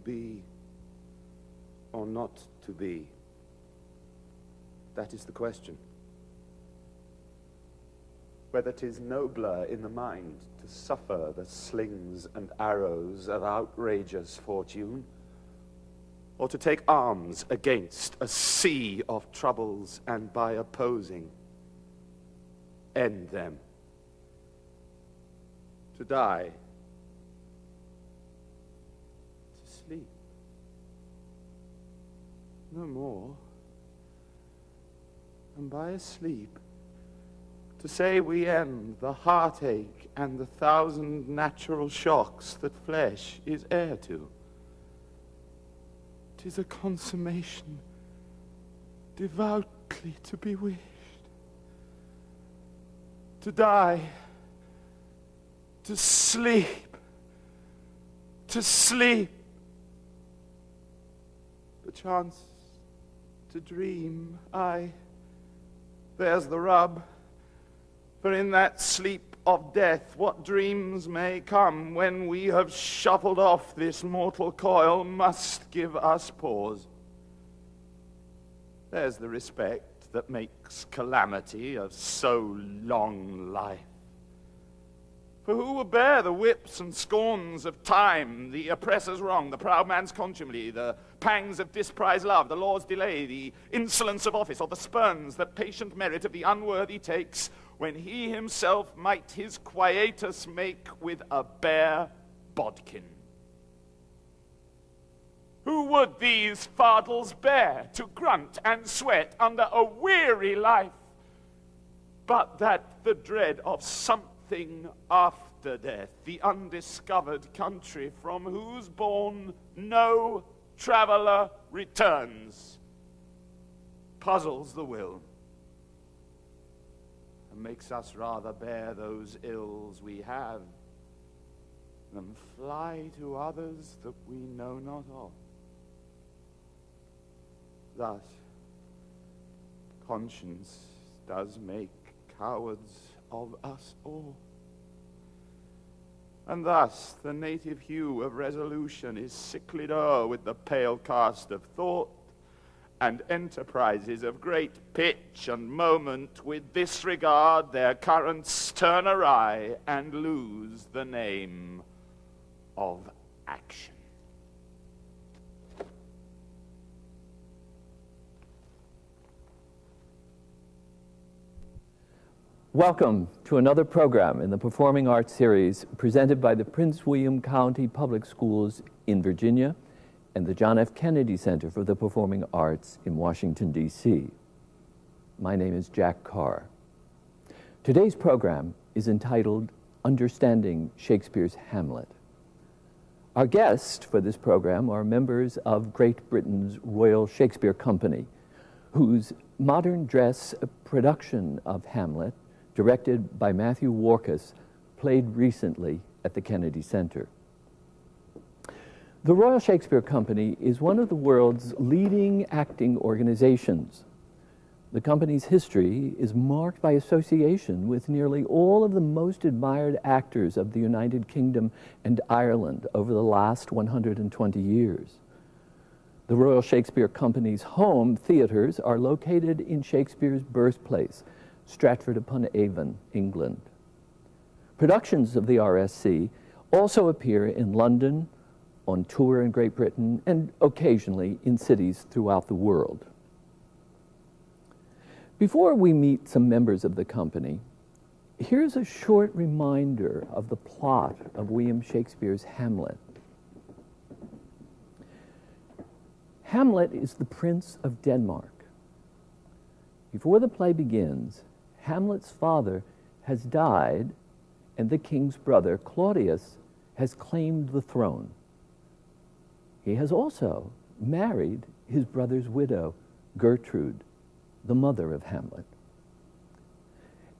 be or not to be? That is the question. Whether 'tis nobler in the mind to suffer the slings and arrows of outrageous fortune, or to take arms against a sea of troubles and by opposing end them. To die, to sleep, no more, and by a sleep, to say we end the heartache and the thousand natural shocks that flesh is heir to. 'Tis a consummation devoutly to be wished. To die, to sleep, perchance to dream, aye, there's the rub. For in that sleep of death, what dreams may come when we have shuffled off this mortal coil must give us pause. There's the respect that makes calamity of so long life. For who will bear the whips and scorns of time, the oppressor's wrong, the proud man's contumely, the pangs of disprized love, the law's delay, the insolence of office, or the spurns that patient merit of the unworthy takes, when he himself might his quietus make with a bare bodkin? Who would these fardels bear, to grunt and sweat under a weary life, but that the dread of something after death, the undiscovered country from whose bourne no traveller returns, puzzles the will, and makes us rather bear those ills we have than fly to others that we know not of. Thus, conscience does make cowards of us all. And thus the native hue of resolution is sicklied o'er with the pale cast of thought, and enterprises of great pitch and moment with this regard their currents turn awry and lose the name of action. Welcome to another program in the Performing Arts series presented by the Prince William County Public Schools in Virginia and the John F. Kennedy Center for the Performing Arts in Washington, D.C. My name is Jack Carr. Today's program is entitled Understanding Shakespeare's Hamlet. Our guests for this program are members of Great Britain's Royal Shakespeare Company, whose modern dress production of Hamlet, directed by Matthew Warchus, played recently at the Kennedy Center. The Royal Shakespeare Company is one of the world's leading acting organizations. The company's history is marked by association with nearly all of the most admired actors of the United Kingdom and Ireland over the last 120 years. The Royal Shakespeare Company's home theaters are located in Shakespeare's birthplace, Stratford-upon-Avon, England. Productions of the RSC also appear in London, on tour in Great Britain, and occasionally in cities throughout the world. Before we meet some members of the company, here's a short reminder of the plot of William Shakespeare's Hamlet. Hamlet is the Prince of Denmark. Before the play begins, Hamlet's father has died, and the king's brother, Claudius, has claimed the throne. He has also married his brother's widow, Gertrude, the mother of Hamlet.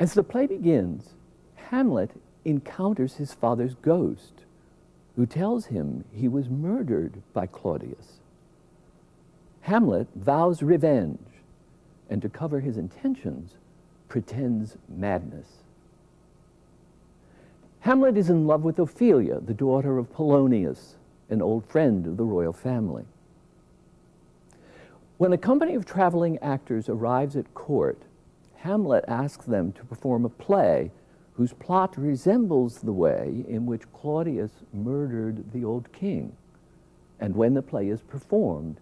As the play begins, Hamlet encounters his father's ghost, who tells him he was murdered by Claudius. Hamlet vows revenge, and to cover his intentions, pretends madness. Hamlet is in love with Ophelia, the daughter of Polonius, an old friend of the royal family. When a company of traveling actors arrives at court, Hamlet asks them to perform a play whose plot resembles the way in which Claudius murdered the old king. And when the play is performed,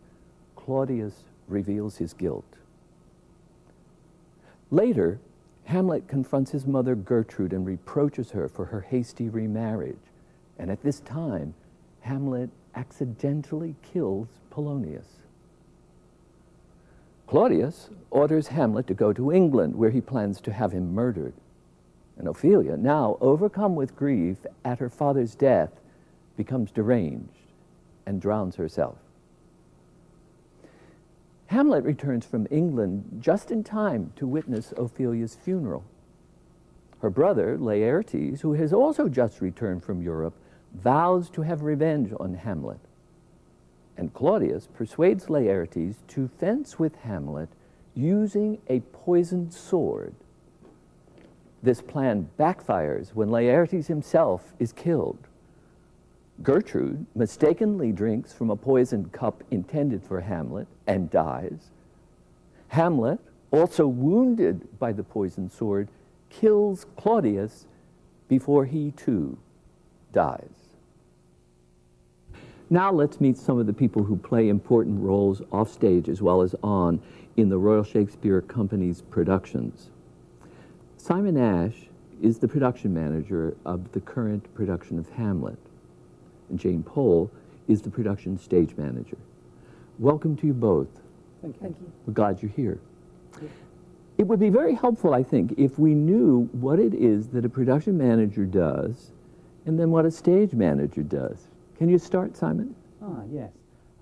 Claudius reveals his guilt. Later, Hamlet confronts his mother Gertrude and reproaches her for her hasty remarriage. And at this time, Hamlet accidentally kills Polonius. Claudius orders Hamlet to go to England, where he plans to have him murdered. And Ophelia, now overcome with grief at her father's death, becomes deranged and drowns herself. Hamlet returns from England just in time to witness Ophelia's funeral. Her brother, Laertes, who has also just returned from Europe, vows to have revenge on Hamlet. And Claudius persuades Laertes to fence with Hamlet using a poisoned sword. This plan backfires when Laertes himself is killed. Gertrude mistakenly drinks from a poisoned cup intended for Hamlet and dies. Hamlet, also wounded by the poisoned sword, kills Claudius before he too dies. Now let's meet some of the people who play important roles off stage as well as on in the Royal Shakespeare Company's productions. Simon Ashe is the production manager of the current production of Hamlet. And Jane Pohl is the production stage manager. Welcome to you both. Thank you. Thank you. We're glad you're here. It would be very helpful, I think, if we knew what it is that a production manager does and then what a stage manager does. Can you start, Simon? Yes.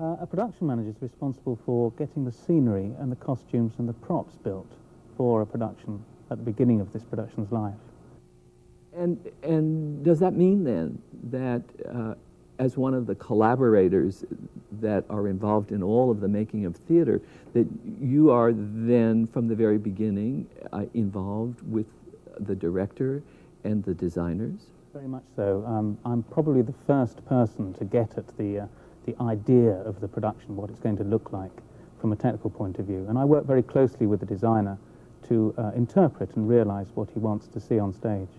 A production manager is responsible for getting the scenery and the costumes and the props built for a production at the beginning of this production's life. And does that mean then that as one of the collaborators that are involved in all of the making of theater, that you are then from the very beginning involved with the director and the designers? Very much so. I'm probably the first person to get at the idea of the production, what it's going to look like from a technical point of view. And I work very closely with the designer to interpret and realize what he wants to see on stage.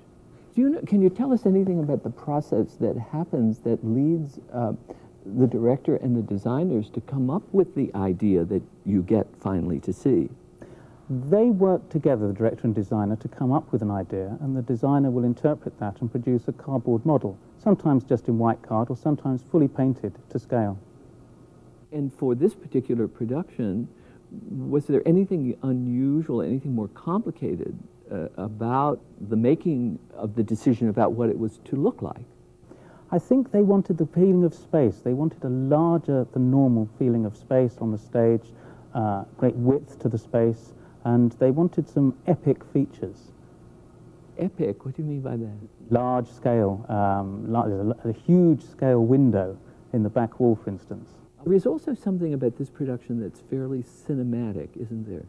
Can you tell us anything about the process that happens that leads the director and the designers to come up with the idea that you get finally to see? They work together, the director and designer, to come up with an idea, and the designer will interpret that and produce a cardboard model, sometimes just in white card or sometimes fully painted to scale. And for this particular production, was there anything unusual, anything more complicated about the making of the decision about what it was to look like? I think they wanted the feeling of space. They wanted a larger than normal feeling of space on the stage, great width to the space, and they wanted some epic features. Epic? What do you mean by that? Large scale, a huge scale window in the back wall, for instance. There is also something about this production that's fairly cinematic, isn't there?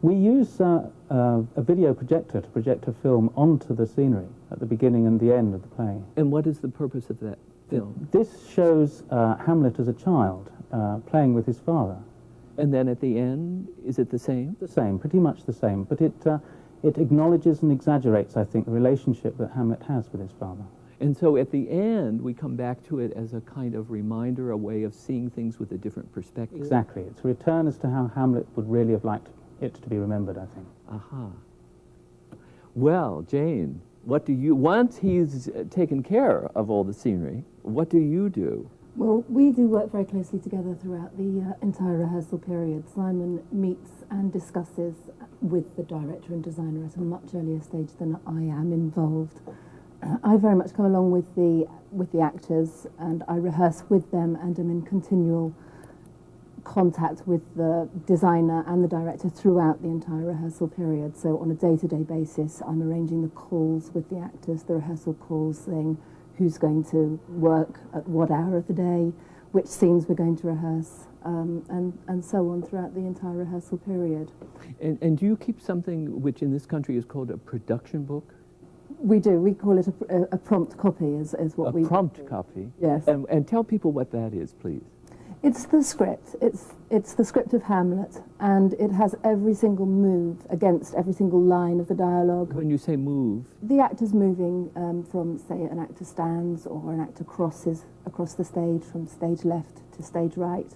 We use a video projector to project a film onto the scenery at the beginning and the end of the play. And what is the purpose of that film? This shows Hamlet as a child playing with his father. And then at the end, is it the same? The same, pretty much the same. But it acknowledges and exaggerates, I think, the relationship that Hamlet has with his father. And so at the end, we come back to it as a kind of reminder, a way of seeing things with a different perspective. Exactly. It's a return as to how Hamlet would really have liked it to be remembered, I think. Aha. Well, Jane, what do you, once he's taken care of all the scenery, what do you do? Well, we do work very closely together throughout the entire rehearsal period. Simon meets and discusses with the director and designer at a much earlier stage than I am involved. I very much come along with the actors, and I rehearse with them and am in continual contact with the designer and the director throughout the entire rehearsal period. So on a day-to-day basis, I'm arranging the calls with the actors, the rehearsal calls, saying who's going to work at what hour of the day, which scenes we're going to rehearse, and so on throughout the entire rehearsal period. And do you keep something which in this country is called a production book? We do. We call it a prompt copy, is what we... A prompt copy? Yes. And tell people what that is, please. It's the script. It's the script of Hamlet, and it has every single move against every single line of the dialogue. When you say move... The actor's moving from, say, an actor stands, or an actor crosses across the stage from stage left to stage right,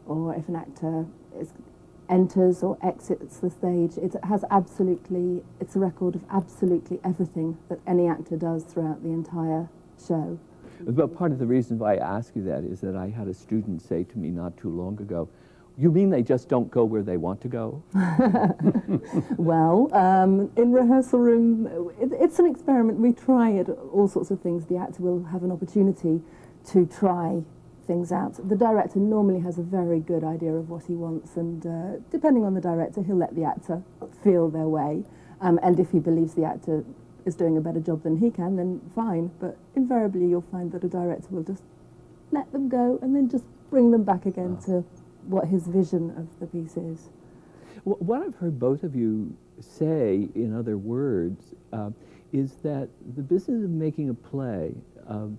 or if an actor enters or exits the stage. It's a record of absolutely everything that any actor does throughout the entire show. But part of the reason why I ask you that is that I had a student say to me not too long ago, "You mean they just don't go where they want to go?" Well, in rehearsal room, it's an experiment. We try it, all sorts of things. The actor will have an opportunity to try things out. The director normally has a very good idea of what he wants, and depending on the director, he'll let the actor feel their way. And if he believes the actor is doing a better job than he can, then fine. But invariably, you'll find that a director will just let them go and then just bring them back again to what his vision of the piece is. What I've heard both of you say, in other words, is that the business of making a play, of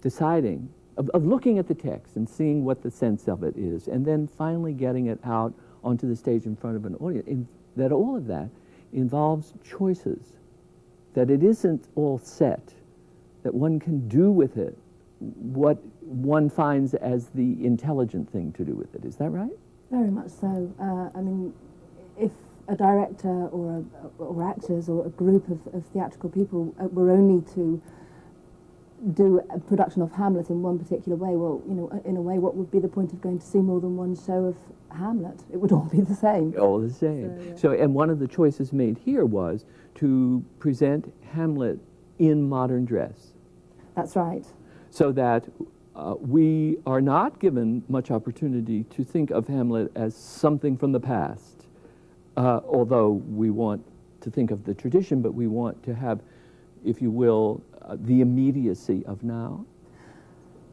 deciding, of looking at the text and seeing what the sense of it is, and then finally getting it out onto the stage in front of an audience, that all of that involves choices, that it isn't all set, that one can do with it what one finds as the intelligent thing to do with it. Is that right? Very much so. I mean, if a director or actors or a group of theatrical people were only to do a production of Hamlet in one particular way, well, you know, in a way, what would be the point of going to see more than one show of Hamlet? It would all be the same. All the same. So, and one of the choices made here was to present Hamlet in modern dress. That's right. So that we are not given much opportunity to think of Hamlet as something from the past, although we want to think of the tradition, but we want to have, if you will, the immediacy of now.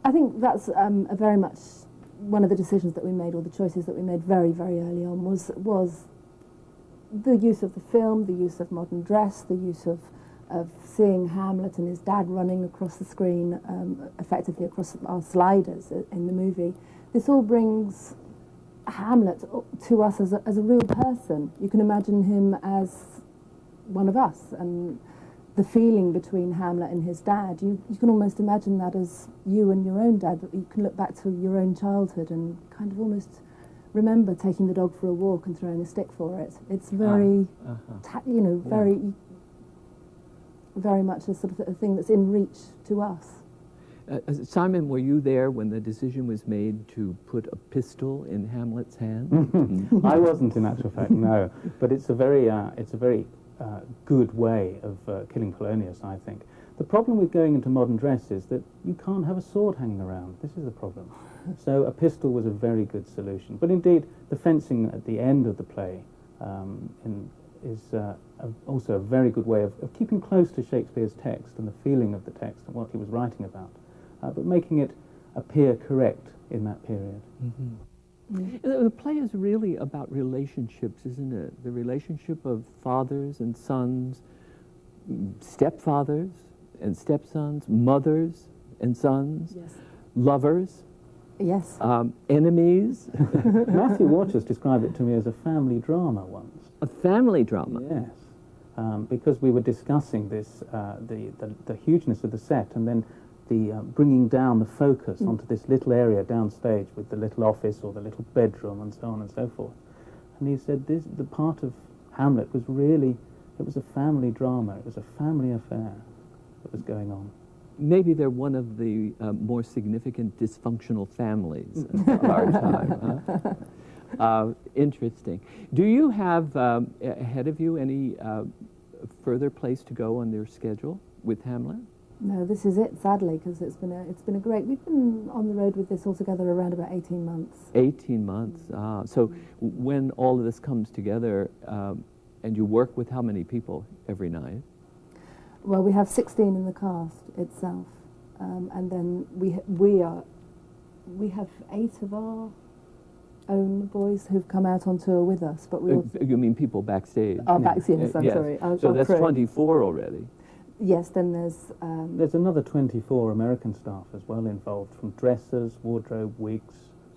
I think that's a very much one of the decisions that we made, or the choices that we made very, very early on, was the use of the film, the use of modern dress, the use of seeing Hamlet and his dad running across the screen, effectively across our sliders in the movie. This all brings Hamlet to us as a real person. You can imagine him as one of us, and the feeling between Hamlet and his dad, you can almost imagine that as you and your own dad. You can look back to your own childhood and kind of almost remember taking the dog for a walk and throwing a stick for it. It's very, very much a sort of a thing that's in reach to us. Simon, were you there when the decision was made to put a pistol in Hamlet's hand? I wasn't, in actual fact, no. But it's a very good way of killing Polonius, I think. The problem with going into modern dress is that you can't have a sword hanging around. This is the problem. So a pistol was a very good solution. But indeed, the fencing at the end of the play is also a very good way of keeping close to Shakespeare's text and the feeling of the text and what he was writing about, but making it appear correct in that period. The play is really about relationships, isn't it? The relationship of fathers and sons, stepfathers and stepsons, mothers and sons, Yes. lovers, Yes. enemies. Matthew Warchus described it to me as a family drama once. A family drama. Yes, because we were discussing this, the hugeness of the set, and then the bringing down the focus onto this little area downstage with the little office or the little bedroom and so on and so forth. And he said the part of Hamlet was really, it was a family drama, it was a family affair that was going on. Maybe they're one of the more significant dysfunctional families of our time. Interesting. Do you have ahead of you any further place to go on their schedule with Hamlet? No, this is it, sadly, because it's been a great. We've been on the road with this altogether around about 18 months. 18 months. So when all of this comes together, and you work with how many people every night? Well, we have 16 in the cast itself, and then we have 8 of our own boys who've come out on tour with us. But we You mean people backstage? backstage. I'm Yes. sorry. So that's 24 already. Yes, then there's... There's another 24 American staff as well involved, from dressers, wardrobe, wigs.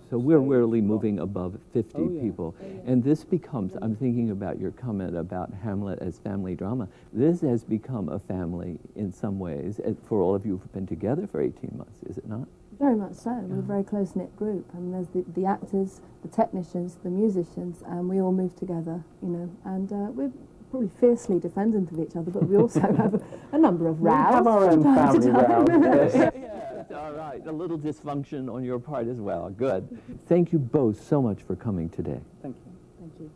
So we're really moving above 50 Oh, yeah. people. And this becomes, I'm thinking about your comment about Hamlet as family drama. This has become a family in some ways, for all of you who've been together for 18 months, is it not? Very much so. We're a very close-knit group, and there's the actors, the technicians, the musicians, and we all move together, you know, and we're probably fiercely defendant of each other, but we also have a number of rows. We have our own family rows. Yes, all right. A little dysfunction on your part as well. Good. Thank you both so much for coming today. Thank you. Thank you.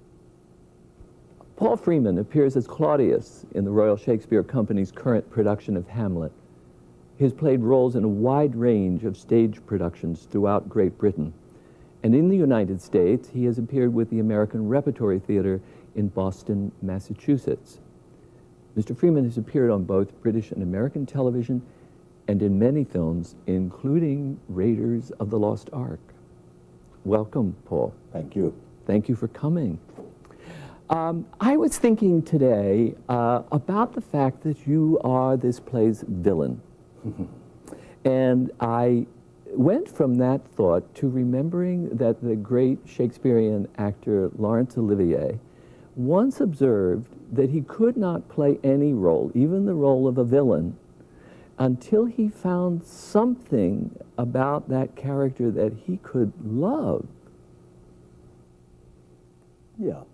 Paul Freeman appears as Claudius in the Royal Shakespeare Company's current production of Hamlet. He has played roles in a wide range of stage productions throughout Great Britain. And in the United States, he has appeared with the American Repertory Theater in Boston, Massachusetts. Mr. Freeman has appeared on both British and American television and in many films, including Raiders of the Lost Ark. Welcome, Paul. Thank you. Thank you for coming. I was thinking today about the fact that you are this play's villain. And I went from that thought to remembering that the great Shakespearean actor Laurence Olivier once observed that he could not play any role, even the role of a villain, until he found something about that character that he could love. Yeah.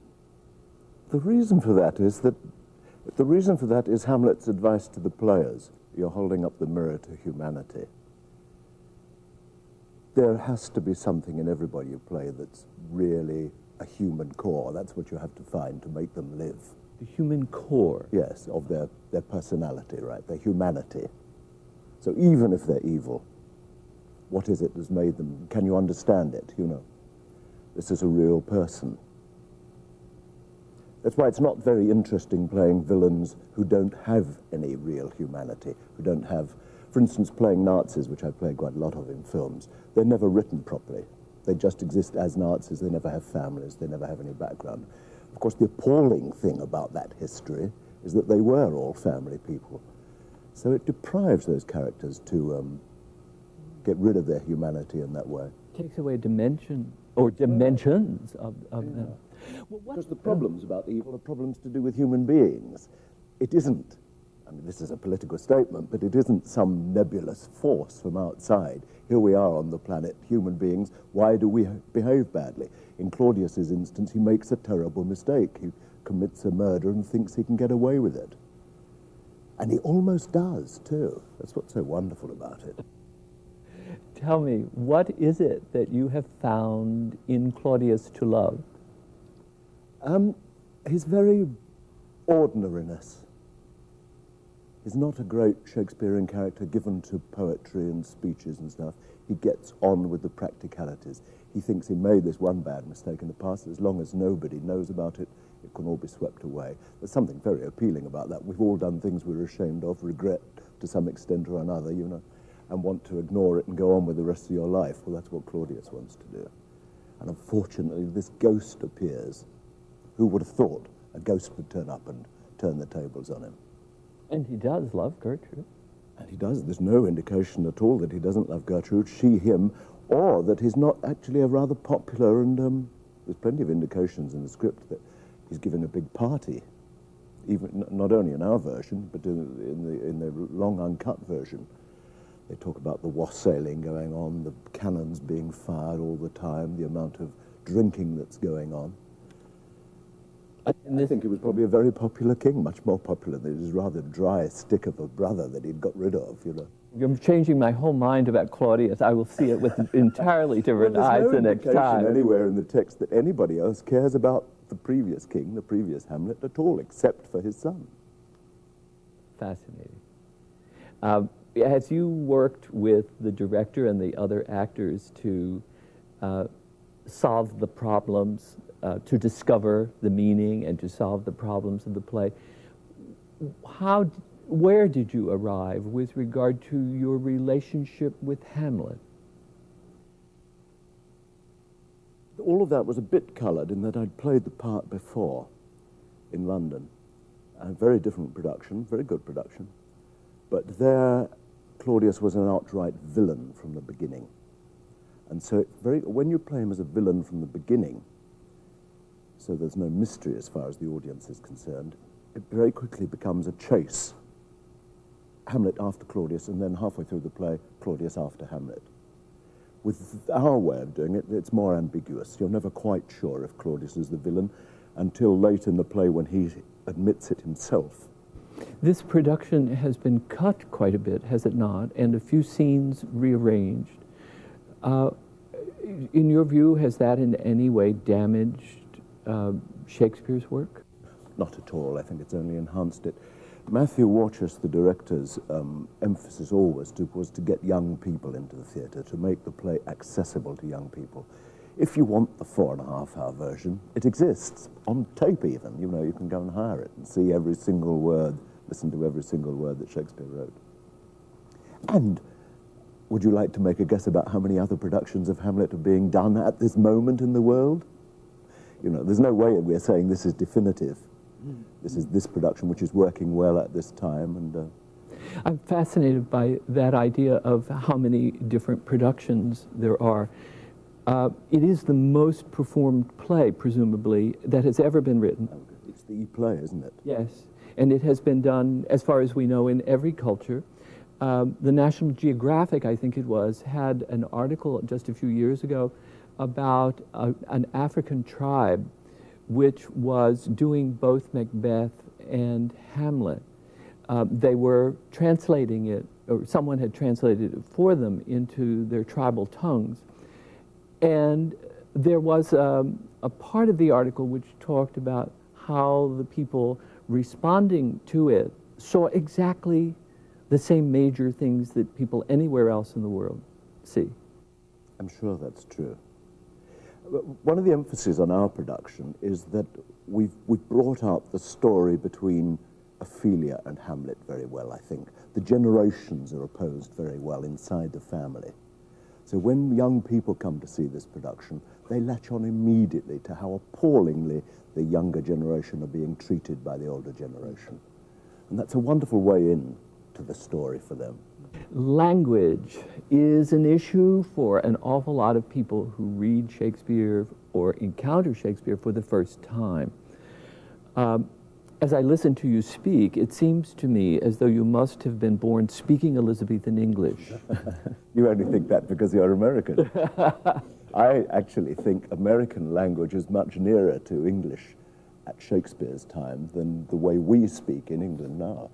The reason for that is Hamlet's advice to the players. You're holding up the mirror to humanity. There has to be something in everybody you play that's really a human core. That's what you have to find to make them live. The human core. Yes, of their personality, right? Their humanity. So even if they're evil, what is it that's made them? Can you understand it, you know? This is a real person. That's why it's not very interesting playing villains who don't have any real humanity, who don't have, for instance, playing Nazis, which I've played quite a lot of in films. They're never written properly. They just exist as Nazis. They never have families. They never have any background. Of course, the appalling thing about that history is that they were all family people. So it deprives those characters to get rid of their humanity in that way. Takes away a dimension, or dimensions of them. Well, because the problems about evil are problems to do with human beings. It isn't, I mean, this is a political statement, but it isn't some nebulous force from outside. Here we are on the planet, human beings. Why do we behave badly? In Claudius's instance, he makes a terrible mistake. He commits a murder and thinks he can get away with it. And he almost does, too. That's what's so wonderful about it. Tell me, what is it that you have found in Claudius to love? His very ordinariness. He's not a great Shakespearean character given to poetry and speeches and stuff. He gets on with the practicalities. He thinks he made this one bad mistake in the past. As long as nobody knows about it, it can all be swept away. There's something very appealing about that. We've all done things we're ashamed of, regret to some extent or another, you know, and want to ignore it and go on with the rest of your life. Well, that's what Claudius wants to do. And unfortunately, this ghost appears. Who would have thought a ghost would turn up and turn the tables on him? And he does love Gertrude. And he does. There's no indication at all that he doesn't love Gertrude, she, him, or that he's not actually a rather popular, and there's plenty of indications in the script that he's giving a big party, even not only in our version, but in the long uncut version. They talk about the wassailing going on, the cannons being fired all the time, the amount of drinking that's going on. I think he was probably a very popular king, much more popular than his rather dry stick of a brother that he'd got rid of, you know. You're changing my whole mind about Claudius. I will see it with entirely different eyes the next time. There's no indication anywhere in the text that anybody else cares about the previous king, the previous Hamlet, at all, except for his son. Fascinating. Has you worked with the director and the other actors to solve the problems, to discover the meaning and to solve the problems of the play? Where did you arrive with regard to your relationship with Hamlet? All of that was a bit coloured in that I'd played the part before in London. A very different production, very good production. But there, Claudius was an outright villain from the beginning. And so when you play him as a villain from the beginning, so there's no mystery as far as the audience is concerned, it very quickly becomes a chase. Hamlet after Claudius, and then halfway through the play, Claudius after Hamlet. With our way of doing it, it's more ambiguous. You're never quite sure if Claudius is the villain until late in the play when he admits it himself. This production has been cut quite a bit, has it not? And a few scenes rearranged. In your view, has that in any way damaged Shakespeare's work? Not at all. I think it's only enhanced it. Matthew Warchus, the director's emphasis always was to get young people into the theatre, to make the play accessible to young people. If you want the 4.5-hour version, it exists, on tape even. You know, you can go and hire it and see every single word, listen to every single word that Shakespeare wrote. And would you like to make a guess about how many other productions of Hamlet are being done at this moment in the world? You know, there's no way we're saying this is definitive. This is this production which is working well at this time. And I'm fascinated by that idea of how many different productions there are. It is the most performed play, presumably, that has ever been written. It's the play, isn't it? Yes, and it has been done, as far as we know, in every culture. The National Geographic, I think it was, had an article just a few years ago about an African tribe which was doing both Macbeth and Hamlet. They were translating it, or someone had translated it for them into their tribal tongues. And there was a part of the article which talked about how the people responding to it saw exactly the same major things that people anywhere else in the world see. I'm sure that's true. One of the emphases on our production is that we've brought out the story between Ophelia and Hamlet very well, I think. The generations are opposed very well inside the family. So when young people come to see this production, they latch on immediately to how appallingly the younger generation are being treated by the older generation. And that's a wonderful way in to the story for them. Language is an issue for an awful lot of people who read Shakespeare or encounter Shakespeare for the first time. As I listen to you speak, it seems to me as though you must have been born speaking Elizabethan English. You only think that because you're American. I actually think American language is much nearer to English at Shakespeare's time than the way we speak in England now.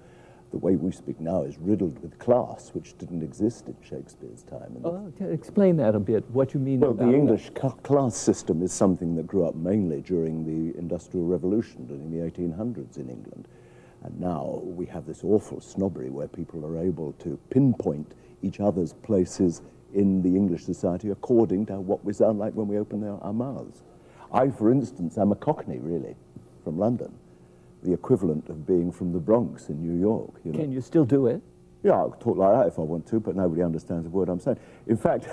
The way we speak now is riddled with class, which didn't exist in Shakespeare's time. Explain that a bit, what you mean well, about the English class system is something that grew up mainly during the Industrial Revolution, during the 1800s in England. And now we have this awful snobbery where people are able to pinpoint each other's places in the English society according to what we sound like when we open our mouths. I, for instance, am a Cockney, really, from London. The equivalent of being from the Bronx in New York. You know? Can you still do it? Yeah, I'll talk like that if I want to, but nobody understands a word I'm saying. In fact,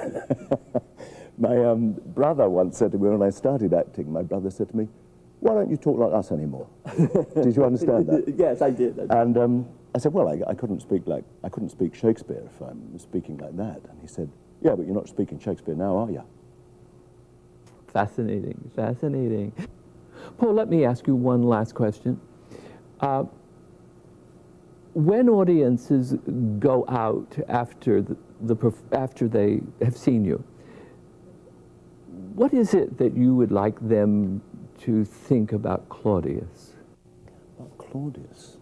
my brother once said to me when I started acting, my brother said to me, "Why don't you talk like us anymore?" Did you understand that? Yes, I did. And I said, "Well, I couldn't speak Shakespeare if I'm speaking like that." And he said, "Yeah, but you're not speaking Shakespeare now, are you?" Fascinating, fascinating. Paul, let me ask you one last question. When audiences go out after after they have seen you, what is it that you would like them to think about Claudius? About Claudius?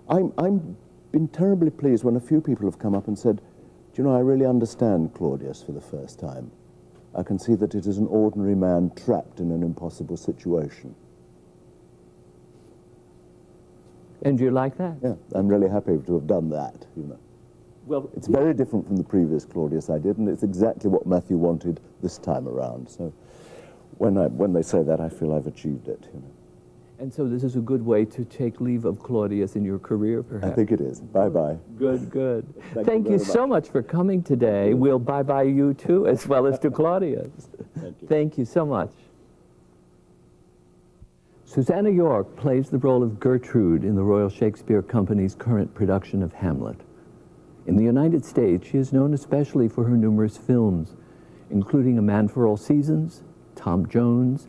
I'm been terribly pleased when a few people have come up and said, "Do you know, I really understand Claudius for the first time. I can see that it is an ordinary man trapped in an impossible situation." And do you like that? Yeah, I'm really happy to have done that, you know. Well, it's very different from the previous Claudius I did, and it's exactly what Matthew wanted this time around. So when they say that, I feel I've achieved it, you know. And so this is a good way to take leave of Claudius in your career, perhaps? I think it is. Bye-bye. Good, good. Thank you so much for coming today. We'll bye-bye you too, as well as to Claudius. Thank you. Thank you so much. Suzannah York plays the role of Gertrude in the Royal Shakespeare Company's current production of Hamlet. In the United States, she is known especially for her numerous films, including A Man for All Seasons, Tom Jones,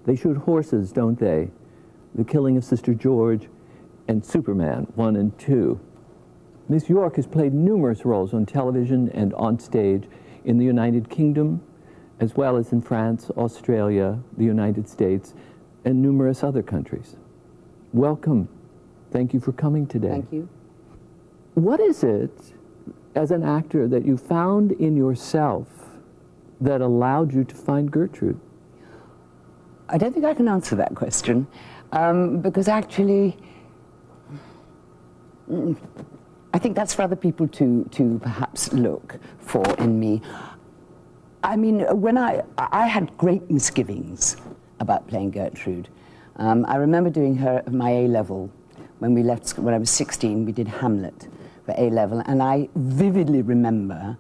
They Shoot Horses, Don't They?, The Killing of Sister George, and Superman 1 and 2. Miss York has played numerous roles on television and on stage in the United Kingdom, as well as in France, Australia, the United States, and numerous other countries. Welcome. Thank you for coming today. Thank you. What is it, as an actor, that you found in yourself that allowed you to find Gertrude? I don't think I can answer that question, because actually, I think that's for other people to perhaps look for in me. I mean, when I had great misgivings about playing Gertrude. I remember doing her at my A-level. When I was 16, we did Hamlet for A-level, and I vividly remember,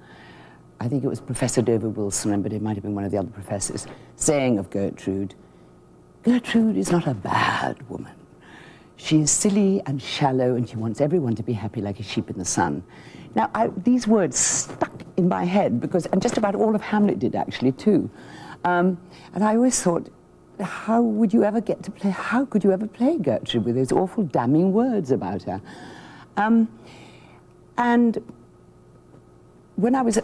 I think it was Professor Derbhle Wilson, but it might have been one of the other professors, saying of Gertrude, Gertrude is not a bad woman. She is silly and shallow, and she wants everyone to be happy like a sheep in the sun. Now, these words stuck in my head, and just about all of Hamlet did, actually, too. And I always thought, how could you ever play Gertrude with those awful damning words about her? And when I was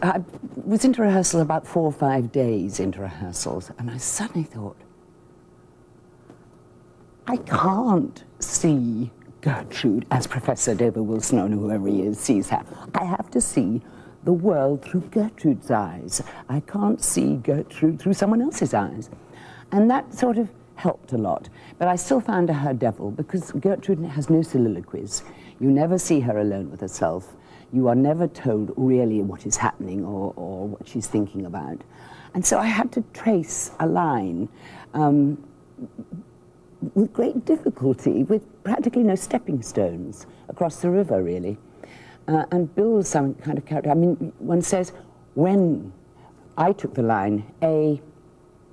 into rehearsal about 4 or 5 days into rehearsals, and I suddenly thought, I can't see Gertrude as Professor Derbhle Wilson or whoever he is sees her. I have to see the world through Gertrude's eyes. I can't see Gertrude through someone else's eyes. And that sort of helped a lot. But I still found her devil, because Gertrude has no soliloquies. You never see her alone with herself. You are never told really what is happening or what she's thinking about. And so I had to trace a line with great difficulty, with practically no stepping stones across the river, really, and build some kind of character. I mean, one says, when I took the line,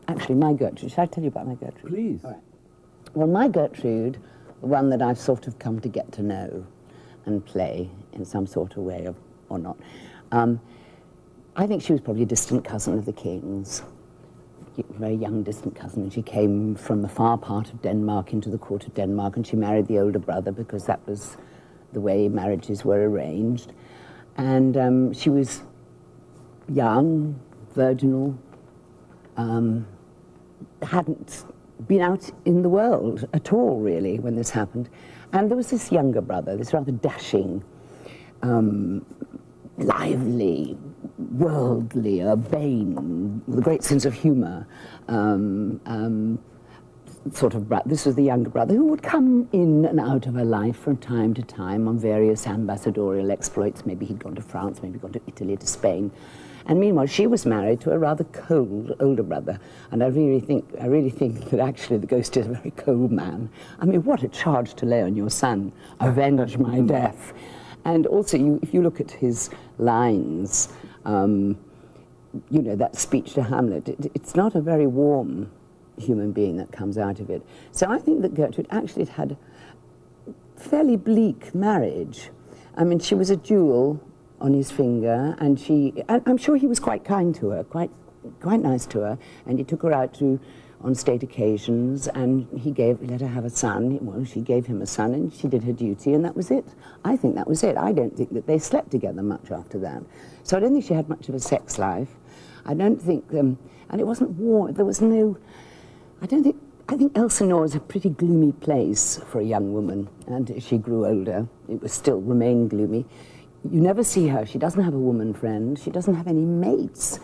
actually, my Gertrude. Should I tell you about my Gertrude? Please. All right. Well, my Gertrude, the one that I've sort of come to get to know and play in some sort of way, or not, I think she was probably a distant cousin of the king's, a very young distant cousin, and she came from the far part of Denmark into the court of Denmark, and she married the older brother because that was the way marriages were arranged. And she was young, virginal, hadn't been out in the world at all, really, when this happened. And there was this younger brother, this rather dashing, lively, worldly, urbane, with a great sense of humour, this was the younger brother who would come in and out of her life from time to time on various ambassadorial exploits. Maybe he'd gone to France, maybe gone to Italy, to Spain. And meanwhile, she was married to a rather cold older brother. And I really think that actually the ghost is a very cold man. I mean, what a charge to lay on your son, avenge my death. And also, if you look at his lines, that speech to Hamlet, it's not a very warm human being that comes out of it. So I think that Gertrude actually had a fairly bleak marriage. I mean, she was a jewel on his finger, and I'm sure he was quite kind to her, quite nice to her, and he took her out on state occasions, and he let her have a son. Well, she gave him a son, and she did her duty, and that was it. I think that was it. I don't think that they slept together much after that. So I don't think she had much of a sex life. I don't think, and it wasn't warm. There was no, I think Elsinore is a pretty gloomy place for a young woman, and as she grew older, it was still remained gloomy. You never see her. She doesn't have a woman friend. She doesn't have any mates.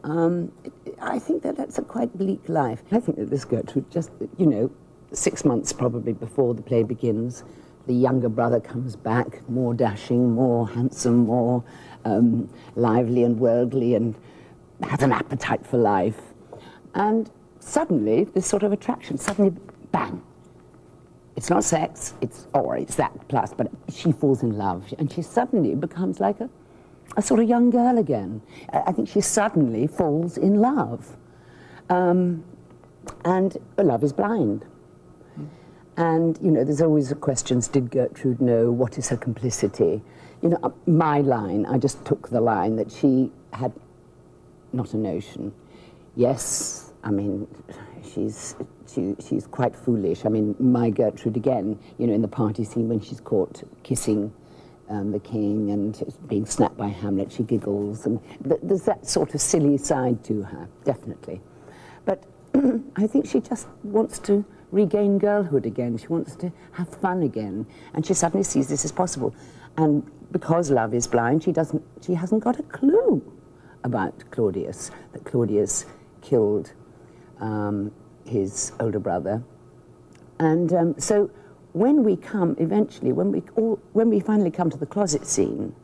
I think that's a quite bleak life. I think that this Gertrude, just, 6 months probably before the play begins, the younger brother comes back, more dashing, more handsome, more lively and worldly, and has an appetite for life. And suddenly, this sort of attraction, suddenly, bang. It's not sex, it's that plus, but she falls in love, and she suddenly becomes like a sort of young girl again. I think she suddenly falls in love. And love is blind. And, you know, there's always the questions, did Gertrude know? What is her complicity? You know, my line, I just took the line that she had not a notion. Yes, I mean, she's quite foolish. I mean, my Gertrude, again, you know, in the party scene when she's caught kissing the king and being snapped by Hamlet, she giggles. And there's that sort of silly side to her, definitely. But I think she just wants to regain girlhood again. She wants to have fun again. And she suddenly sees this as possible. And because love is blind, she hasn't got a clue about Claudius, that Claudius killed his older brother. And so when we come eventually, when we finally come to the closet scene,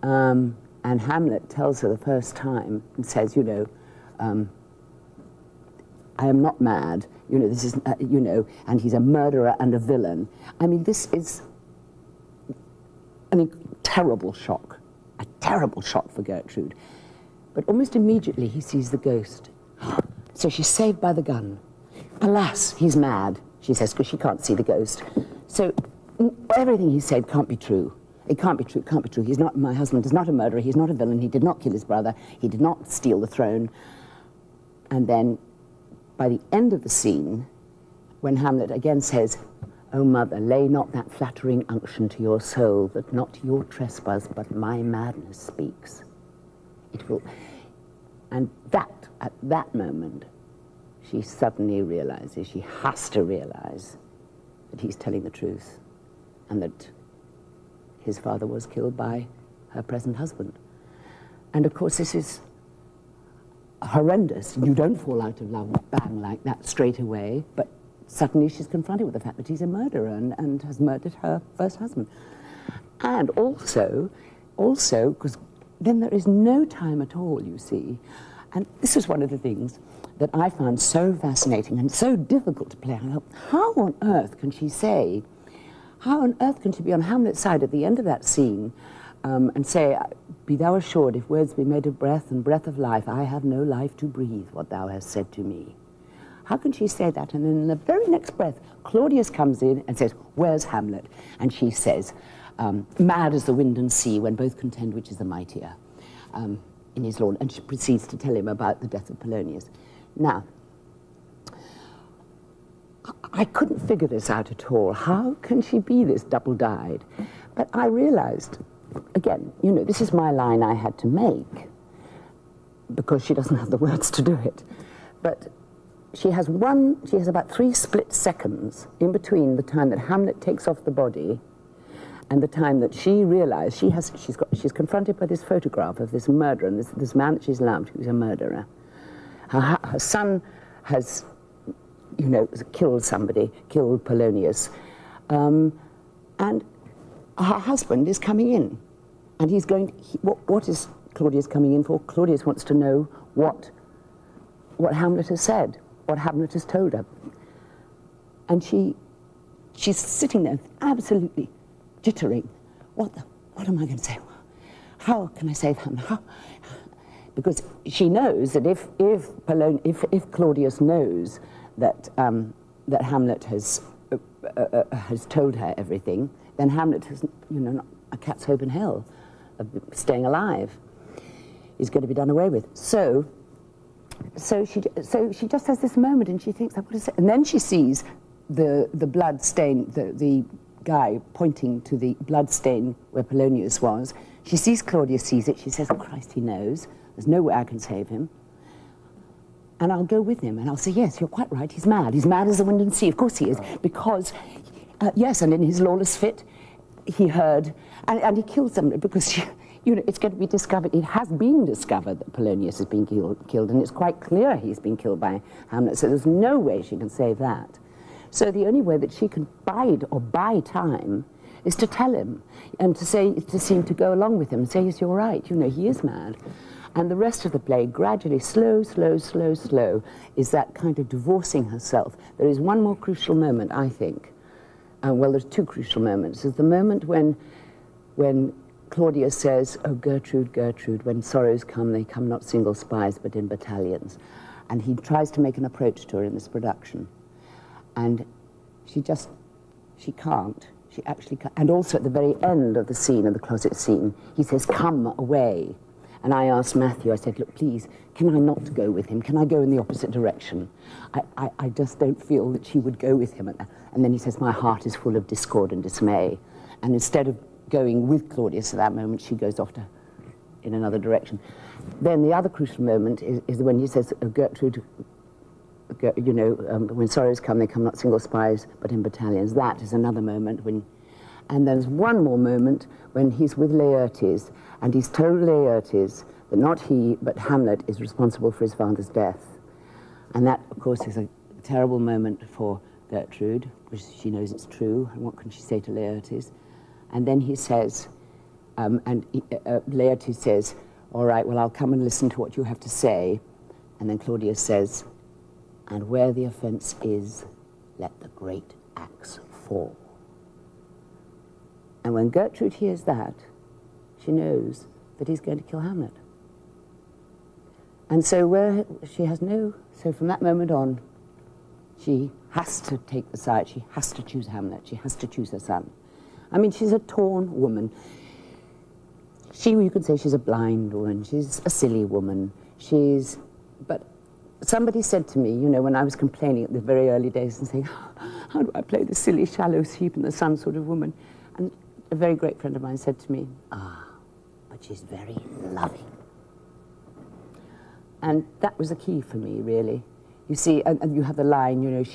and Hamlet tells her the first time and says, you know, I am not mad, you know, this is, you know, and he's a murderer and a villain. I mean, this is a terrible shock for Gertrude. But almost immediately he sees the ghost. So she's saved by the gun. Alas, he's mad, she says, because she can't see the ghost. So everything he said can't be true. It can't be true, it can't be true. He's not, my husband is not a murderer, he's not a villain, he did not kill his brother, he did not steal the throne. And then, by the end of the scene, when Hamlet again says, "O mother, lay not that flattering unction to your soul, that not your trespass, but my madness speaks." It will, and that, at that moment, she suddenly realizes, she has to realize, that he's telling the truth, and that his father was killed by her present husband. And of course, this is horrendous. You don't fall out of love, bang, like that straight away, but suddenly she's confronted with the fact that he's a murderer and has murdered her first husband. And also, because then there is no time at all, you see, and this is one of the things that I found so fascinating and so difficult to play out. How on earth can she say, how on earth can she be on Hamlet's side at the end of that scene and say, "Be thou assured, if words be made of breath and breath of life, I have no life to breathe what thou hast said to me"? How can she say that? And then in the very next breath, Claudius comes in and says, "Where's Hamlet?" And she says, "Mad as the wind and sea, when both contend which is the mightier," in his lawn. And she proceeds to tell him about the death of Polonius. Now, I couldn't figure this out at all. How can she be this double-dyed? But I realized, again, you know, this is my line I had to make because she doesn't have the words to do it. But she has about 3 split seconds in between the time that Hamlet takes off the body and the time that she realized she's confronted by this photograph of this murderer, and this man that she's loved who's a murderer. Her son has, you know, killed somebody, killed Polonius, and her husband is coming in, and he's going. What is Claudius coming in for? Claudius wants to know what Hamlet has said, what Hamlet has told her, and she's sitting there absolutely jittering. What am I going to say? How can I save Hamlet? How? Because she knows that if Claudius knows that that Hamlet has told her everything, then Hamlet has, you know, not a cat's hope in hell of staying alive. Is going to be done away with. So she just has this moment, and she thinks, "What is it?" And then she sees the blood stain, the guy pointing to the blood stain where Polonius was. She sees Claudius sees it. She says, "Oh Christ, he knows. There's no way I can save him. And I'll go with him." And I'll say, "Yes, you're quite right. He's mad. He's mad as the wind and sea." Of course he is, because yes, and in his lawless fit, he heard and he killed somebody because. You know, it's going to be discovered, it has been discovered that Polonius has been killed, and it's quite clear he's been killed by Hamlet, so there's no way she can save that. So the only way that she can buy time is to tell him, and to seem to go along with him, and say, "Yes, you're right, you know, he is mad." And the rest of the play, gradually, slow, is that kind of divorcing herself. There is one more crucial moment, I think. Well, there's 2 crucial moments. There's the moment when Claudius says, "Oh, Gertrude, Gertrude, when sorrows come, they come not single spies, but in battalions." And he tries to make an approach to her in this production. And she can't. She actually can't. And also at the very end of the scene, of the closet scene, he says, "Come away." And I asked Matthew, I said, "Look, please, can I not go with him? Can I go in the opposite direction? I just don't feel that she would go with him." And then he says, "My heart is full of discord and dismay." And instead of going with Claudius at that moment, she goes off in another direction. Then the other crucial moment is when he says, Gertrude, when sorrows come, they come not single spies, but in battalions. That is another moment when... And there's one more moment when he's with Laertes, and he's told Laertes that not he, but Hamlet is responsible for his father's death. And that, of course, is a terrible moment for Gertrude, because she knows it's true, and what can she say to Laertes? And then he says, Laertes says, "All right, well, I'll come and listen to what you have to say." And then Claudius says, "And where the offence is, let the great axe fall." And when Gertrude hears that, she knows that he's going to kill Hamlet. And so so from that moment on, she has to take the side, she has to choose Hamlet, she has to choose her son. I mean, she's a torn woman. You could say she's a blind woman, she's a silly woman, but somebody said to me, when I was complaining at the very early days and saying, "How do I play the silly, shallow sheep in the sun sort of woman?" And a very great friend of mine said to me, "But she's very loving." And that was a key for me, really. You see, and you have the line,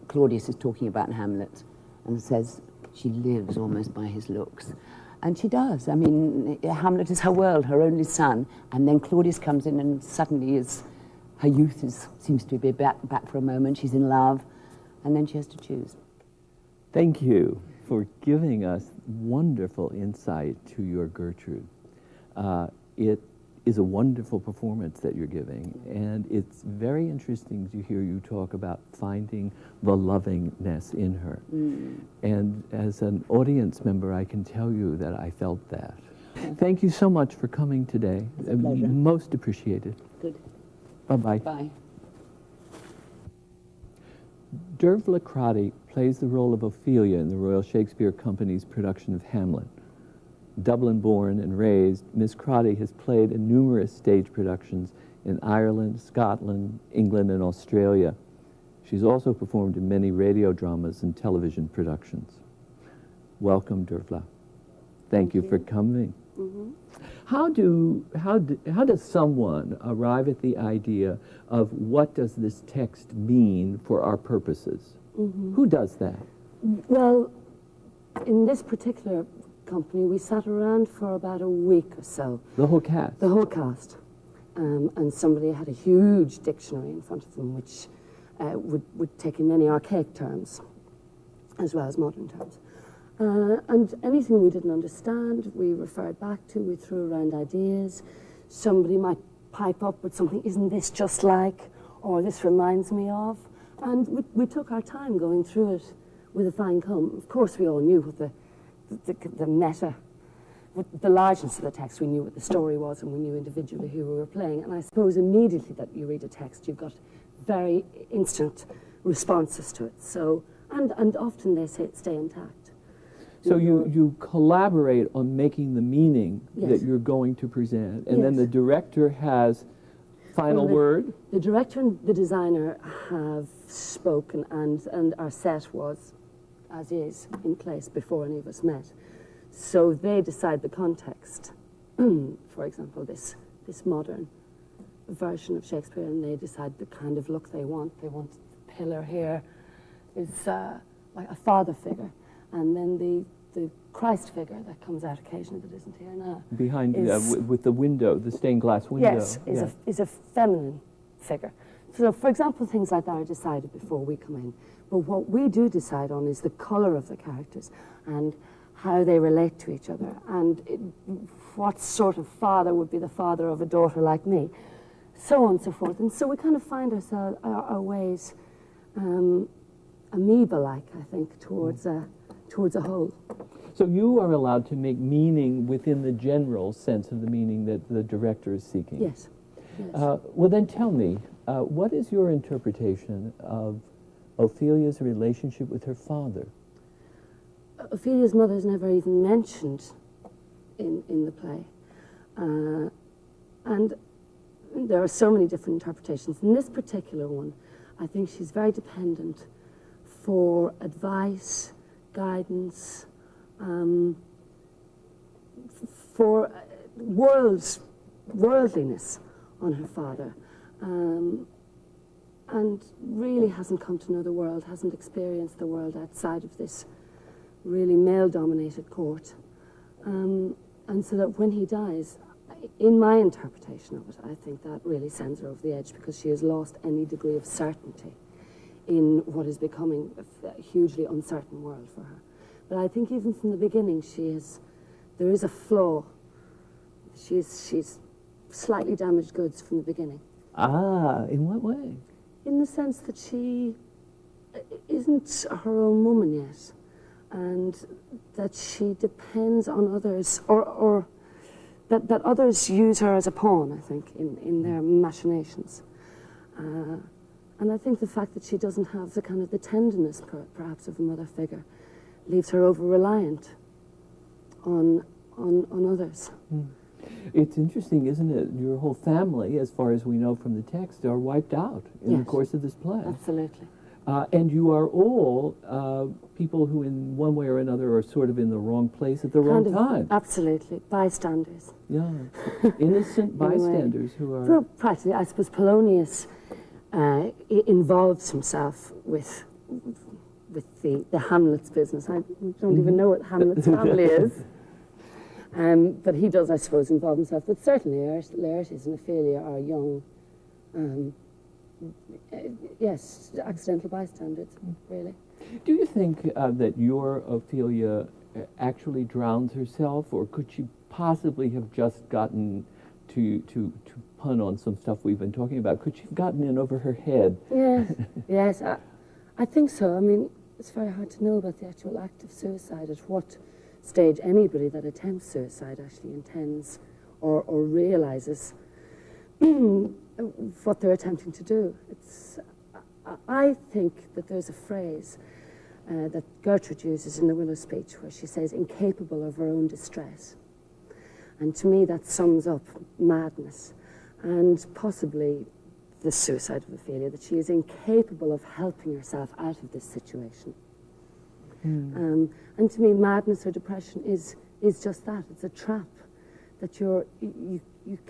Claudius is talking about Hamlet, and says she lives almost by his looks. And she does. I mean, Hamlet is her world, her only son, and then Claudius comes in and suddenly her youth seems to be back for a moment, she's in love, and then she has to choose. Thank you for giving us wonderful insight to your Gertrude. It is a wonderful performance that you're giving, and it's very interesting to hear you talk about finding the lovingness in her. And as an audience member, I can tell you that I felt that. Thank you so much for coming today. It's a pleasure. Most appreciated. Good. Bye-bye. Bye. Derbhle Crotty plays the role of Ophelia in the Royal Shakespeare Company's production of Hamlet. Dublin-born and raised, Miss Crotty has played in numerous stage productions in Ireland, Scotland, England, and Australia. She's also performed in many radio dramas and television productions. Welcome, Derbhle. Thank you for coming. Mm-hmm. How does someone arrive at the idea of what does this text mean for our purposes? Mm-hmm. Who does that? Well, in this particular company, we sat around for about a week or so. The whole cast? The whole cast. And somebody had a huge dictionary in front of them, which would take in many archaic terms, as well as modern terms. And anything we didn't understand, we referred back to, we threw around ideas. Somebody might pipe up with something, "Isn't this just like?" or "This reminds me of." And we took our time going through it with a fine comb. Of course, we all knew what the meta, with the largeness of the text, we knew what the story was, and we knew individually who we were playing. And I suppose immediately that you read a text, you've got very instant responses to it. So, and often they stay intact. So you collaborate on making the meaning Yes. that you're going to present, and then Yes. the director has final word? The director and the designer have spoken, and our set was, as is, in place before any of us met. So they decide the context. For example, this modern version of Shakespeare, and they decide the kind of look they want. They want the pillar here is like a father figure, and then the Christ figure that comes out occasionally that isn't here now. Behind, with the window, the stained glass window. Yes, is a feminine figure. So, for example, things like that are decided before we come in. But what we do decide on is the colour of the characters and how they relate to each other, and what sort of father would be the father of a daughter like me, so on and so forth. And so we kind of find ourselves, our ways amoeba-like, I think, towards a whole. So you are allowed to make meaning within the general sense of the meaning that the director is seeking. Yes. Well, then tell me, what is your interpretation of Ophelia's relationship with her father? Ophelia's mother is never even mentioned in the play. And there are so many different interpretations. In this particular one, I think she's very dependent for advice, guidance, for worldliness on her father, and really hasn't come to know the world, hasn't experienced the world outside of this really male-dominated court. And so that when he dies, in my interpretation of it, I think that really sends her over the edge, because she has lost any degree of certainty in what is becoming a hugely uncertain world for her. But I think even from the beginning, there is a flaw. She's slightly damaged goods from the beginning. Ah, in what way? In the sense that she isn't her own woman yet, and that she depends on others, or that others use her as a pawn, I think, in their machinations. And I think the fact that she doesn't have the kind of the tenderness, perhaps, of a mother figure leaves her over-reliant on others. Mm. It's interesting, isn't it? Your whole family, as far as we know from the text, are wiped out in the course of this play. Absolutely. And you are all people who, in one way or another, are sort of in the wrong place at the wrong time. Absolutely. Bystanders. Yeah. Innocent bystanders who are... Well, practically, I suppose Polonius involves himself with the Hamlet's business. I don't even know what Hamlet's family is. But he does, I suppose, involve himself. But certainly Laertes and Ophelia are young, yes, accidental bystanders, really. Do you think that your Ophelia actually drowns herself, or could she possibly have just gotten to pun on some stuff we've been talking about? Could she have gotten in over her head? Yes, I think so. I mean, it's very hard to know about the actual act of suicide, at what stage anybody that attempts suicide actually intends or realizes what they're attempting to do. I think that there's a phrase that Gertrude uses in the Willow speech where she says, incapable of her own distress. And to me that sums up madness and possibly the suicide of Ophelia, that she is incapable of helping herself out of this situation. And to me, madness or depression is just that. It's a trap that you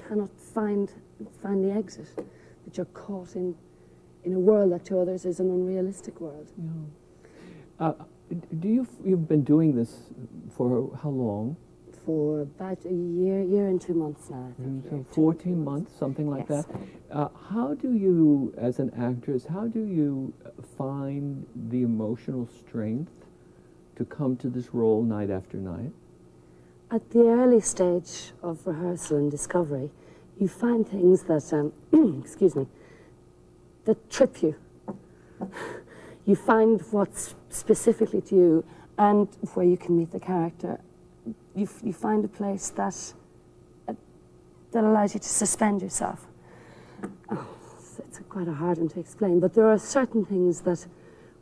cannot find the exit, that you're caught in a world that to others is an unrealistic world. Yeah. You've been doing this for how long? For about a year and 2 months now, I think. So 14 months, something like Yes. that. How do you, as an actress, how do you find the emotional strength to come to this role night after night? At the early stage of rehearsal and discovery, you find things that, excuse me, that trip you. You find what's specifically to you and where you can meet the character. You find a place that allows you to suspend yourself. Oh, it's quite a hard one to explain, but there are certain things that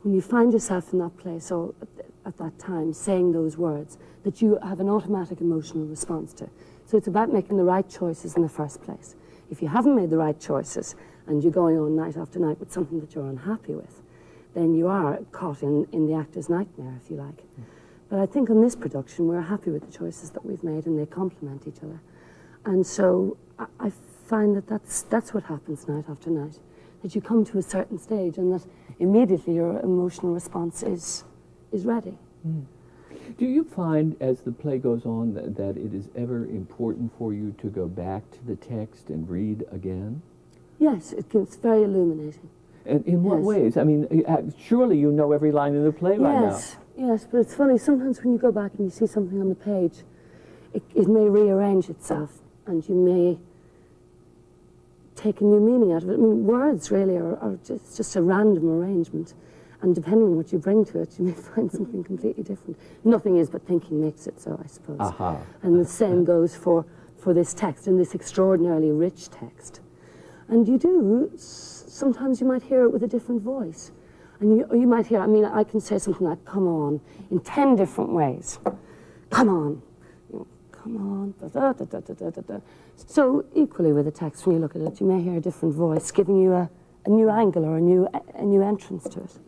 when you find yourself in that place or at that time saying those words, that you have an automatic emotional response to. So it's about making the right choices in the first place. If you haven't made the right choices and you're going on night after night with something that you're unhappy with, then you are caught in the actor's nightmare, if you like. But I think on this production, we're happy with the choices that we've made, and they complement each other. And so I find that that's what happens night after night, that you come to a certain stage and that immediately your emotional response is ready. Mm. Do you find, as the play goes on, that it is ever important for you to go back to the text and read again? Yes, it's very illuminating. And in what ways? I mean, surely you know every line in the play right now. Yes, but it's funny, sometimes when you go back and you see something on the page, it may rearrange itself and you may take a new meaning out of it. I mean, words really are just a random arrangement, and depending on what you bring to it, you may find something completely different. Nothing is but thinking makes it so, I suppose. Aha. And the same goes for this text, and this extraordinarily rich text. And you do, sometimes you might hear it with a different voice. And you might hear, I mean, I can say something like, come on, in 10 different ways. Come on. You know, come on. Da, da, da, da, da, da, da. So equally with the text, when you look at it, you may hear a different voice giving you a new angle or a new entrance to it.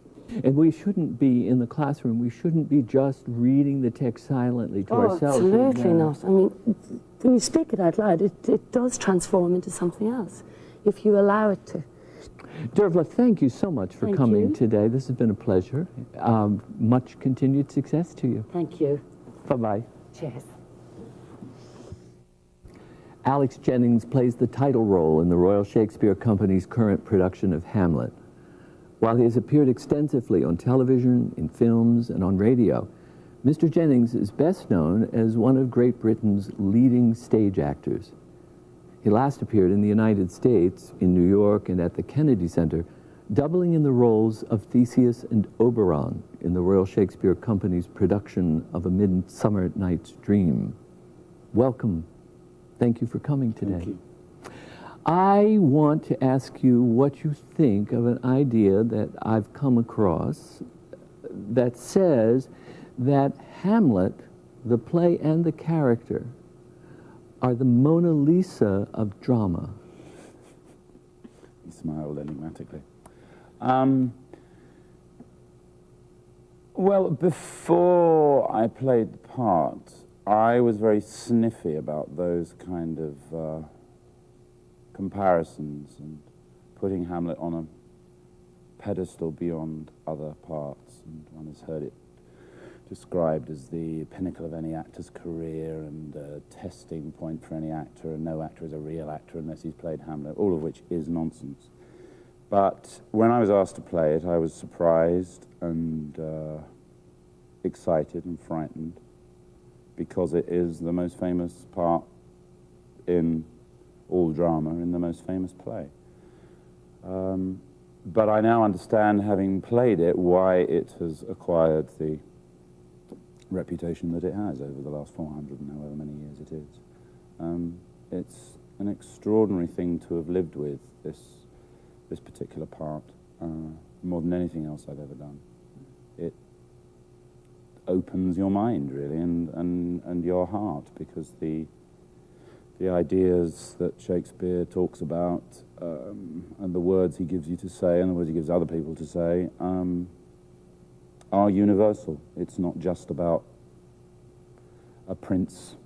And we shouldn't be, in the classroom, we shouldn't be just reading the text silently to ourselves. Absolutely not. I mean, when you speak it out loud, it does transform into something else, if you allow it to. Derbhle, thank you so much for coming today. This has been a pleasure. Much continued success to you. Thank you. Bye-bye. Cheers. Alex Jennings plays the title role in the Royal Shakespeare Company's current production of Hamlet. While he has appeared extensively on television, in films, and on radio, Mr. Jennings is best known as one of Great Britain's leading stage actors. He last appeared in the United States, in New York, and at the Kennedy Center, doubling in the roles of Theseus and Oberon in the Royal Shakespeare Company's production of A Midsummer Night's Dream. Welcome. Thank you for coming today. Thank you. I want to ask you what you think of an idea that I've come across that says that Hamlet, the play and the character, are the Mona Lisa of drama. He smiled enigmatically. Well, before I played the part, I was very sniffy about those kind of comparisons and putting Hamlet on a pedestal beyond other parts. And one has heard it described as the pinnacle of any actor's career and a testing point for any actor, and no actor is a real actor unless he's played Hamlet, all of which is nonsense. But when I was asked to play it, I was surprised and excited and frightened, because it is the most famous part in all drama, in the most famous play. But I now understand, having played it, why it has acquired the reputation that it has over the last 400 and however many years it is. It's an extraordinary thing to have lived with, this particular part, more than anything else I've ever done. It opens your mind, really, and your heart, because the ideas that Shakespeare talks about and the words he gives you to say and the words he gives other people to say are universal. It's not just about a prince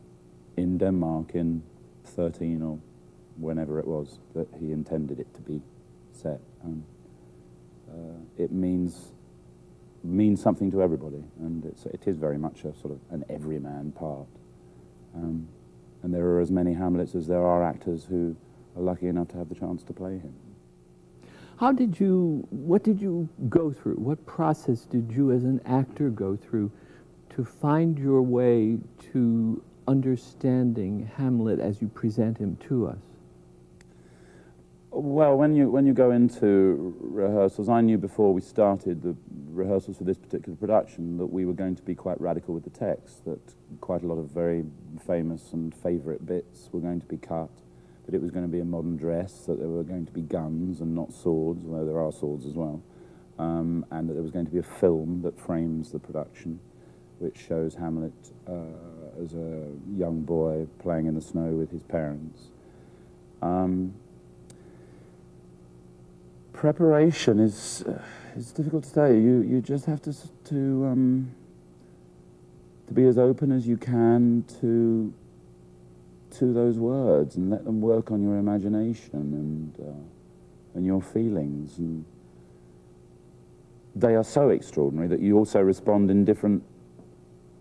in Denmark in 13 or whenever it was that he intended it to be set. It means something to everybody, and it is very much a sort of an everyman part. And there are as many Hamlets as there are actors who are lucky enough to have the chance to play him. What did you go through? What process did you as an actor go through to find your way to understanding Hamlet as you present him to us? Well, when you go into rehearsals, I knew before we started the rehearsals for this particular production that we were going to be quite radical with the text, that quite a lot of very famous and favourite bits were going to be cut, that it was going to be a modern dress, that there were going to be guns and not swords, although there are swords as well, and that there was going to be a film that frames the production, which shows Hamlet as a young boy playing in the snow with his parents. Preparation is difficult to say. You just have to be as open as you can to those words and let them work on your imagination and your feelings. And they are so extraordinary that you also respond in different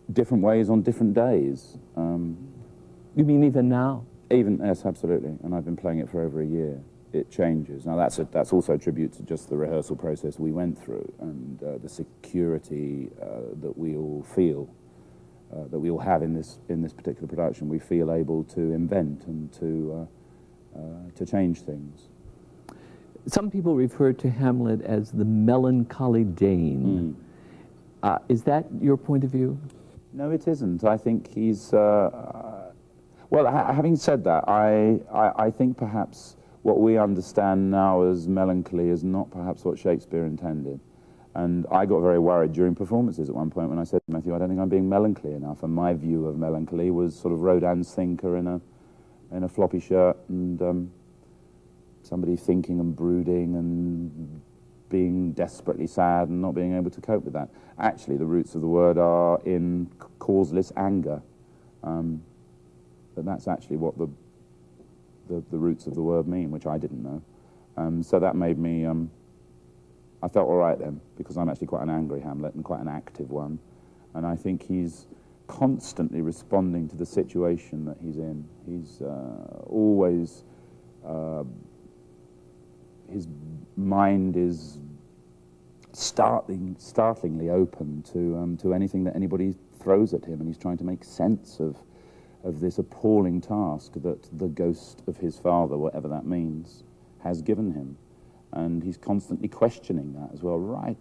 ways on different days. You mean even now? Yes, absolutely. And I've been playing it for over a year. It changes. Now that's also a tribute to just the rehearsal process we went through and the security that we all feel, that we all have in this particular production. We feel able to invent and to change things. Some people refer to Hamlet as the melancholy Dane. Is that your point of view? No, it isn't. I think he's... well, having said that, I think perhaps what we understand now as melancholy is not perhaps what Shakespeare intended. And I got very worried during performances at one point when I said to Matthew, I don't think I'm being melancholy enough. And my view of melancholy was sort of Rodin's thinker in a floppy shirt and somebody thinking and brooding and being desperately sad and not being able to cope with that. Actually, the roots of the word are in causeless anger. But that's actually what the roots of the word mean, which I didn't know. So that made me... I felt all right then, because I'm actually quite an angry Hamlet and quite an active one. And I think he's constantly responding to the situation that he's in. He's always... his mind is startlingly open to anything that anybody throws at him, and he's trying to make sense of this appalling task that the ghost of his father, whatever that means, has given him. And he's constantly questioning that as well, right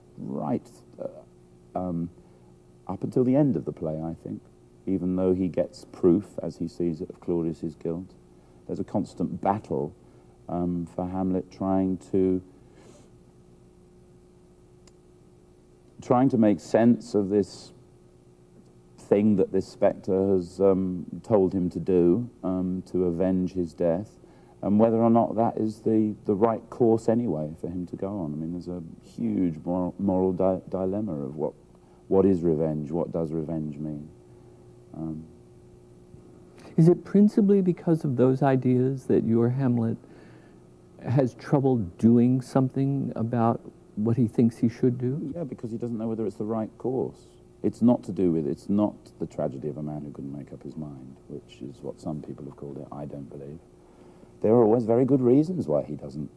up until the end of the play, I think. Even though he gets proof, as he sees it, of Claudius's guilt, there's a constant battle for Hamlet trying to make sense of this thing that this spectre has told him to do, to avenge his death, and whether or not that is the right course anyway for him to go on. I mean, there's a huge moral dilemma of what is revenge, what does revenge mean. Is it principally because of those ideas that your Hamlet has trouble doing something about what he thinks he should do? Yeah, because he doesn't know whether it's the right course. It's not the tragedy of a man who couldn't make up his mind, which is what some people have called it. I don't believe. There are always very good reasons why he doesn't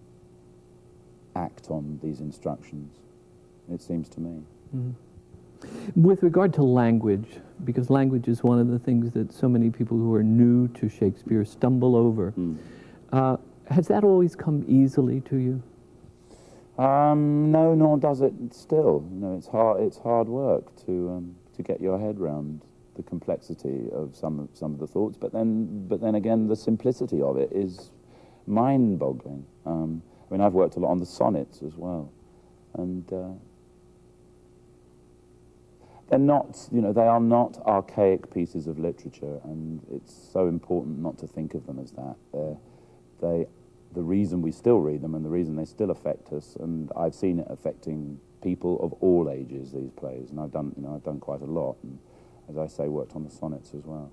act on these instructions, it seems to me. Mm-hmm. With regard to language, because language is one of the things that so many people who are new to Shakespeare stumble over, has that always come easily to you? No, nor does it still. You know, it's hard work to get your head round the complexity of some of the thoughts, but then again, the simplicity of it is mind-boggling. I mean, I've worked a lot on the sonnets as well, and they're not, they are not archaic pieces of literature, and it's so important not to think of them as that. The reason we still read them and the reason they still affect us, and I've seen it affecting people of all ages, these plays, and I've done quite a lot, and as I say, worked on the sonnets as well,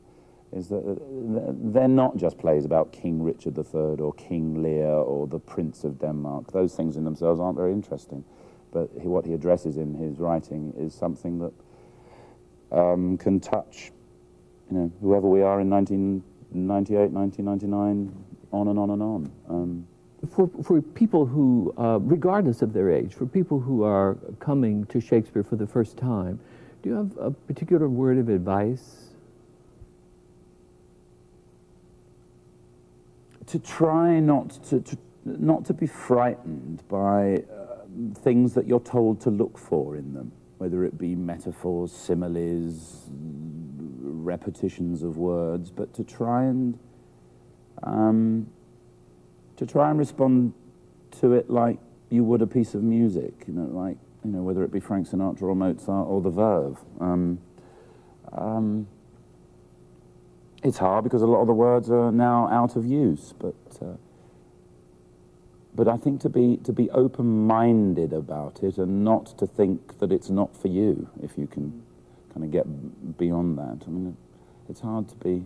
is that they're not just plays about King Richard III or King Lear or the Prince of Denmark. Those things in themselves aren't very interesting, but what he addresses in his writing is something that can touch, whoever we are in 1998, 1999, on and on and on. For people who, regardless of their age, for people who are coming to Shakespeare for the first time, do you have a particular word of advice? To try not to be frightened by things that you're told to look for in them, whether it be metaphors, similes, repetitions of words, but to try and respond to it like you would a piece of music, whether it be Frank Sinatra or Mozart or the Verve. It's hard because a lot of the words are now out of use, but I think to be open-minded about it and not to think that it's not for you, if you can kind of get beyond that. I mean, it's hard to be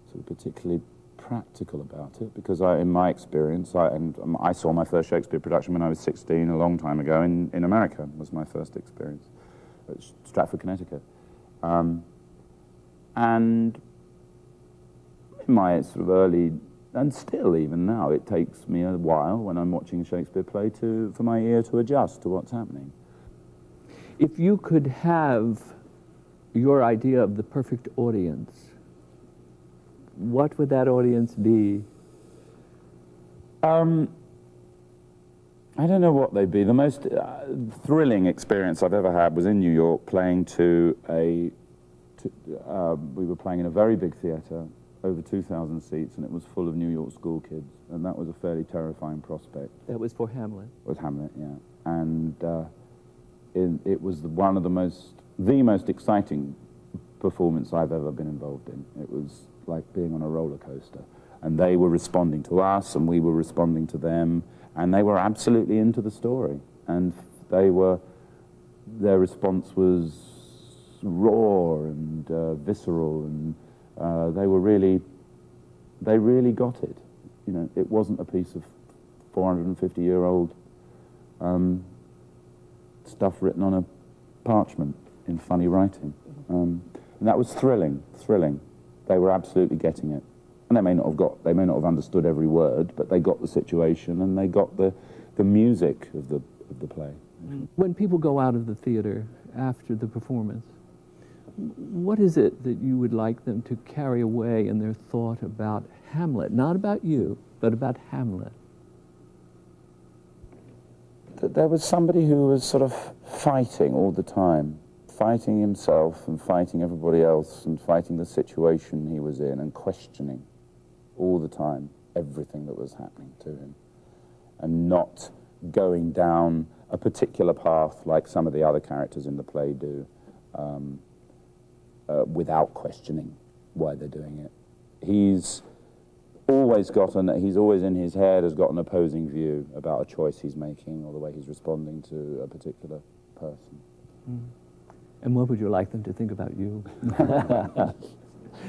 sort of particularly practical about it, because in my experience, I saw my first Shakespeare production when I was 16, a long time ago, in America, was my first experience, at Stratford, Connecticut. And in my sort of early, and still even now, it takes me a while when I'm watching a Shakespeare play for my ear to adjust to what's happening. If you could have your idea of the perfect audience, what would that audience be? I don't know what they'd be. The most thrilling experience I've ever had was in New York, playing we were playing in a very big theatre, over 2,000 seats, and it was full of New York school kids, and that was a fairly terrifying prospect. That was for Hamlet? It was Hamlet, yeah. And it was one of the most exciting performance I've ever been involved in. It was like being on a roller coaster. And they were responding to us, and we were responding to them, and they were absolutely into the story. And their response was raw and visceral, and they really got it. You know, it wasn't a piece of 450-year-old stuff written on a parchment in funny writing. And that was thrilling. They were absolutely getting it. And they may not have understood every word, but they got the situation and they got the music of the play. When people go out of the theater after the performance, what is it that you would like them to carry away in their thought about Hamlet? Not about you, but about Hamlet. That there was somebody who was sort of fighting all the time, fighting himself and fighting everybody else and fighting the situation he was in and questioning all the time everything that was happening to him, and not going down a particular path like some of the other characters in the play do, without questioning why they're doing it. He's always in his head has got an opposing view about a choice he's making or the way he's responding to a particular person. And what would you like them to think about you?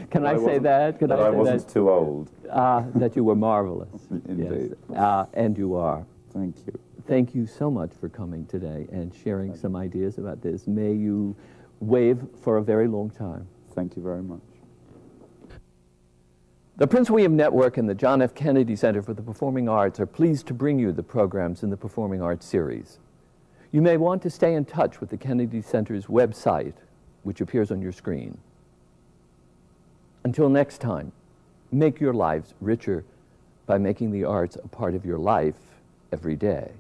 Can I say that? Can I say I wasn't too old. That you were marvelous. Indeed. Yes. And you are. Thank you. Thank you so much for coming today and sharing some ideas about this. May you wave for a very long time. Thank you very much. The Prince William Network and the John F. Kennedy Center for the Performing Arts are pleased to bring you the programs in the Performing Arts series. You may want to stay in touch with the Kennedy Center's website, which appears on your screen. Until next time, make your lives richer by making the arts a part of your life every day.